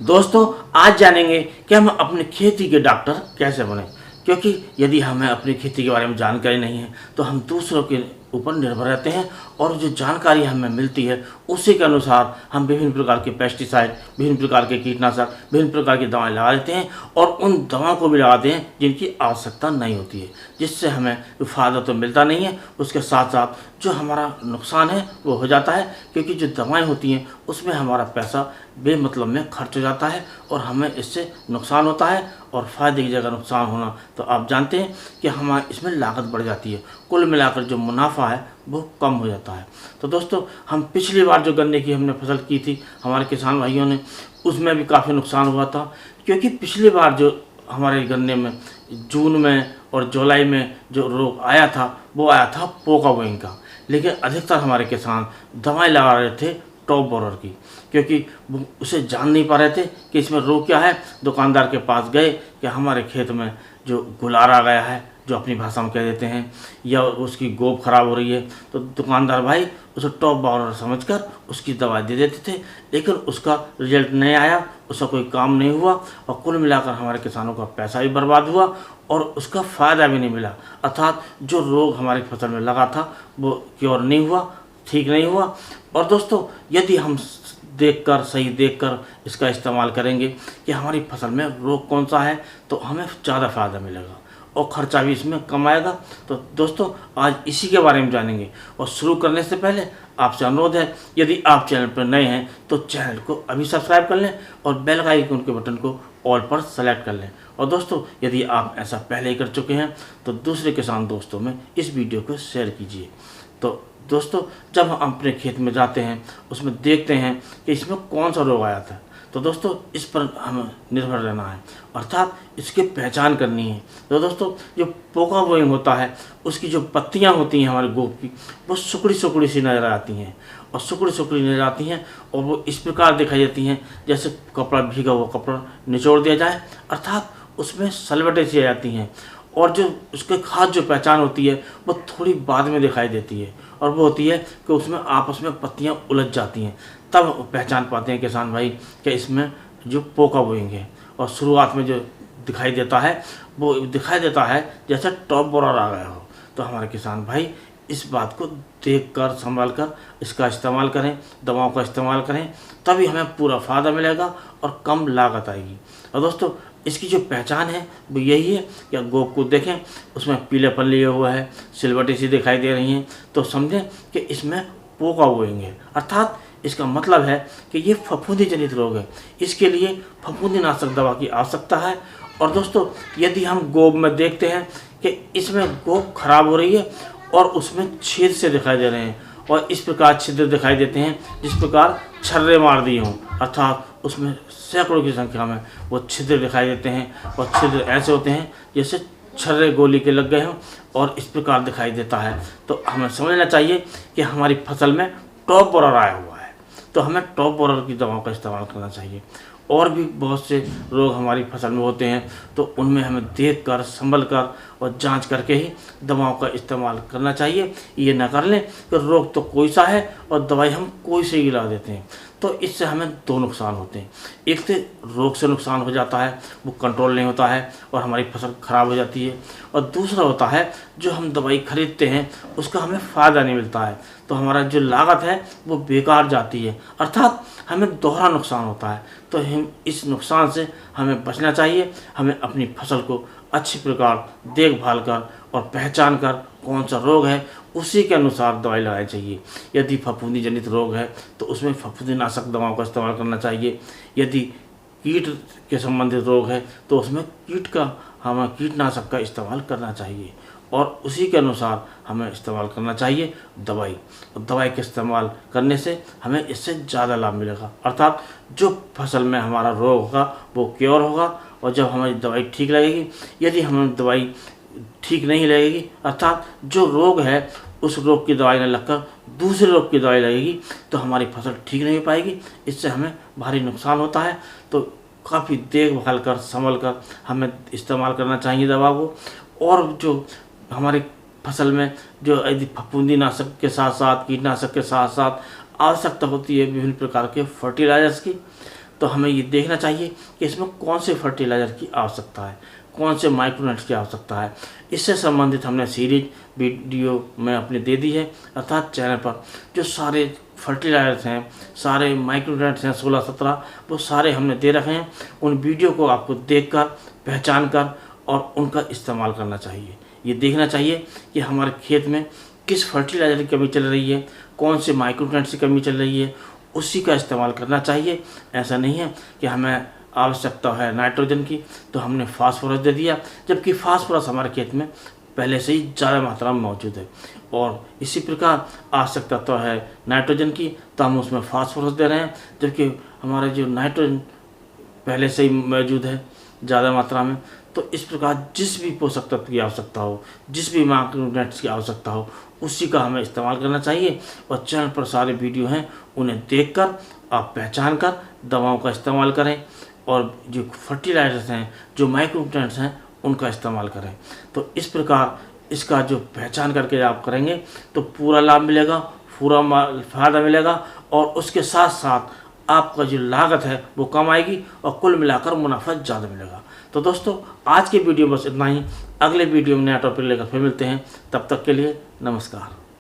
दोस्तों, आज जानेंगे कि हम अपनी खेती के डॉक्टर कैसे बने, क्योंकि यदि हमें अपनी खेती के बारे में जानकारी नहीं है तो हम दूसरों के ऊपर निर्भर रहते हैं और जो जानकारी हमें मिलती है उसी के अनुसार हम विभिन्न प्रकार के पेस्टिसाइड, विभिन्न प्रकार के कीटनाशक, विभिन्न प्रकार की दवाएं लगा देते हैं और उन दवाओं को भी लगाते हैं जिनकी आवश्यकता नहीं होती है, जिससे हमें फ़ायदा तो मिलता नहीं है, उसके साथ साथ जो हमारा नुकसान है वो हो जाता है, क्योंकि जो दवाएं होती हैं उसमें हमारा पैसा बेमतलब में खर्च हो जाता है और हमें इससे नुकसान होता है। और फ़ायदे की जगह नुकसान होना तो आप जानते हैं कि हमारे इसमें लागत बढ़ जाती है, कुल मिलाकर जो मुनाफा है वो कम हो जाता है। तो दोस्तों, हम पिछली बार जो गन्ने की हमने फसल की थी हमारे किसान भाइयों ने, उसमें भी काफ़ी नुकसान हुआ था, क्योंकि पिछली बार जो हमारे गन्ने में जून में और जुलाई में जो रोग आया था वो आया था पोका वोइंग का, लेकिन अधिकतर हमारे किसान दवाएं लगा रहे थे टॉप बोरर की, क्योंकि वो उसे जान नहीं पा रहे थे कि इसमें रोग क्या है। दुकानदार के पास गए कि हमारे खेत में जो गुलार आ गया है, जो अपनी भाषा में कह देते हैं, या उसकी गोब खराब हो रही है, तो दुकानदार भाई उसे टॉप बोरर समझकर उसकी दवा दे देते थे, लेकिन उसका रिजल्ट नहीं आया, उसका कोई काम नहीं हुआ और कुल मिलाकर हमारे किसानों का पैसा भी बर्बाद हुआ और उसका फ़ायदा भी नहीं मिला। अर्थात जो रोग हमारी फसल में लगा था वो क्योर नहीं हुआ, ठीक नहीं हुआ। और दोस्तों, यदि हम सही देखकर इसका इस्तेमाल करेंगे कि हमारी फसल में रोग कौन सा है तो हमें ज़्यादा फ़ायदा मिलेगा और ख़र्चा भी इसमें कम आएगा। तो दोस्तों, आज इसी के बारे में जानेंगे और शुरू करने से पहले आपसे अनुरोध है, यदि आप चैनल पर नए हैं तो चैनल को अभी सब्सक्राइब कर लें और बेल आइकन के बटन को ऑल पर सेलेक्ट कर लें। और दोस्तों, यदि आप ऐसा पहले ही कर चुके हैं तो दूसरे किसान दोस्तों में इस वीडियो को शेयर कीजिए। तो दोस्तों, जब हम अपने खेत में जाते हैं उसमें देखते हैं कि इसमें कौन सा रोग आया था, तो दोस्तों इस पर हमें निर्भर रहना है, अर्थात इसकी पहचान करनी है। तो दोस्तों, जो पोका वोइंग होता है उसकी जो पत्तियां होती हैं हमारे गोब की, वो सुकड़ी सुकड़ी सी नज़र आती हैं और सुकड़ी सुकड़ी नज़र आती हैं और वो इस प्रकार दिखाई देती हैं जैसे कपड़ा भीगा हुआ कपड़ा निचोड़ दिया जाए, अर्थात उसमें सलवटें सी आ जाती हैं। और जो उसके खास जो पहचान होती है वो थोड़ी बाद में दिखाई देती है और वो होती है कि उसमें आपस में पत्तियां उलझ जाती हैं, तब पहचान पाते हैं किसान भाई कि इसमें जो पोका वोइंग है। और शुरुआत में जो दिखाई देता है वो दिखाई देता है जैसे टॉप बोरर आ गया हो। तो हमारे किसान भाई इस बात को देखकर संभाल कर इसका इस्तेमाल करें, दवाओं का इस्तेमाल करें, तभी हमें पूरा फ़ायदा मिलेगा और कम लागत आएगी। और दोस्तों, इसकी जो पहचान है वो यही है कि गोब को देखें, उसमें पीलेपन लिए हुआ है, सिलवटें सी दिखाई दे रही हैं, तो समझें कि इसमें पोका वोइंग है, अर्थात इसका मतलब है कि ये फफूंदी जनित रोग है। इसके लिए फफूंदी नाशक दवा की आवश्यकता है। और दोस्तों, यदि हम गोब में देखते हैं कि इसमें गोब खराब हो रही है और उसमें छेद से दिखाई दे रहे हैं और इस प्रकार छिद्र दिखाई देते हैं जिस प्रकार छर्रे मार दिए हों, अर्थात उसमें सैकड़ों की संख्या में वो छिद्र दिखाई देते हैं और छिद्र ऐसे होते हैं जैसे छर्रे गोली के लग गए हों और इस प्रकार दिखाई देता है। तो हमें समझना चाहिए कि हमारी फसल में टॉप बोरर आया हुआ है, तो हमें टॉप बोरर की दवाओं का इस्तेमाल करना चाहिए। और भी बहुत से रोग हमारी फसल में होते हैं तो उनमें हमें देख कर, संभल कर और जांच करके ही दवाओं का इस्तेमाल करना चाहिए। ये ना कर लें कि रोग तो कोई सा है और दवाई हम कोई से ही ला देते हैं, तो इससे हमें दो नुकसान होते हैं। एक से रोग से नुकसान हो जाता है, वो कंट्रोल नहीं होता है और हमारी फसल ख़राब हो जाती है, और दूसरा होता है जो हम दवाई खरीदते हैं उसका हमें फ़ायदा नहीं मिलता है, तो हमारा जो लागत है वो बेकार जाती है, अर्थात हमें दोहरा नुकसान होता है। तो हम इस नुकसान से हमें बचना चाहिए। हमें अपनी फसल को अच्छी प्रकार देखभाल कर और पहचान कर कौन सा रोग है उसी के अनुसार दवाई लगानी चाहिए। यदि फफूंदी जनित रोग है तो उसमें फफूंदी नाशक दवाओं का इस्तेमाल करना चाहिए। यदि कीट के संबंधित रोग है तो उसमें हमें कीटनाशक का इस्तेमाल करना चाहिए और उसी के अनुसार हमें इस्तेमाल करना चाहिए दवाई। और दवाई के इस्तेमाल करने से हमें इससे ज़्यादा लाभ मिलेगा, अर्थात जो फसल में हमारा रोग होगा वो क्योर होगा और जब हमारी दवाई ठीक लगेगी। यदि हमें दवाई ठीक नहीं लगेगी, अर्थात जो रोग है उस रोग की दवाई न लगकर दूसरे रोग की दवाई लगेगी, तो हमारी फसल ठीक नहीं हो पाएगी, इससे हमें भारी नुकसान होता है। तो काफ़ी देखभाल कर, संभल कर हमें इस्तेमाल करना चाहिए दवा को। और जो हमारी फसल में जो यदि फफूंदी नाशक के साथ साथ कीटनाशक के साथ साथ आवश्यकता होती है विभिन्न प्रकार के फर्टिलाइजर्स की, तो हमें ये देखना चाहिए कि इसमें कौन से फर्टिलाइज़र की आवश्यकता है, कौन से माइक्रोन्यूट्रिएंट्स की आवश्यकता है। इससे संबंधित हमने सीरीज वीडियो में अपने दे दी है, अर्थात चैनल पर जो सारे फर्टिलाइजर्स हैं, सारे माइक्रोन्यूट्रिएंट्स हैं 16-17, वो सारे हमने दे रखे हैं। उन वीडियो को आपको देखकर, पहचान कर और उनका इस्तेमाल करना चाहिए। ये देखना चाहिए कि हमारे खेत में किस फर्टिलाइज़र की कमी चल रही है, कौन से माइक्रोन्यूट्रिएंट्स की कमी चल रही है, उसी का इस्तेमाल करना चाहिए। ऐसा नहीं है कि हमें आवश्यकता है नाइट्रोजन की तो हमने फास्फोरस दे दिया, जबकि फास्फोरस हमारे खेत में पहले से ही ज़्यादा मात्रा में मौजूद है। और इसी प्रकार आवश्यकता तो है नाइट्रोजन की तो हम उसमें फास्फोरस दे रहे हैं, जबकि हमारे जो नाइट्रोजन पहले से ही मौजूद है ज़्यादा मात्रा में। तो इस प्रकार जिस भी पोषक तत्व की आवश्यकता हो, जिस भी माइक्रोन्यूट्रिएंट्स की आवश्यकता हो, उसी का हमें इस्तेमाल करना चाहिए। और चैनल पर सारे वीडियो हैं, उन्हें देखकर आप पहचान कर दवाओं का इस्तेमाल करें और जो फर्टिलाइजर्स हैं, जो माइक्रोन्यूट्रिएंट्स हैं, उनका इस्तेमाल करें। तो इस प्रकार इसका जो पहचान करके आप करेंगे तो पूरा लाभ मिलेगा, पूरा फायदा मिलेगा और उसके साथ साथ आपका जो लागत है वो कम आएगी और कुल मिलाकर मुनाफा ज़्यादा मिलेगा। तो दोस्तों आज के वीडियो बस इतना ही। अगले वीडियो में नया टॉपिक लेकर फिर मिलते हैं, तब तक के लिए नमस्कार।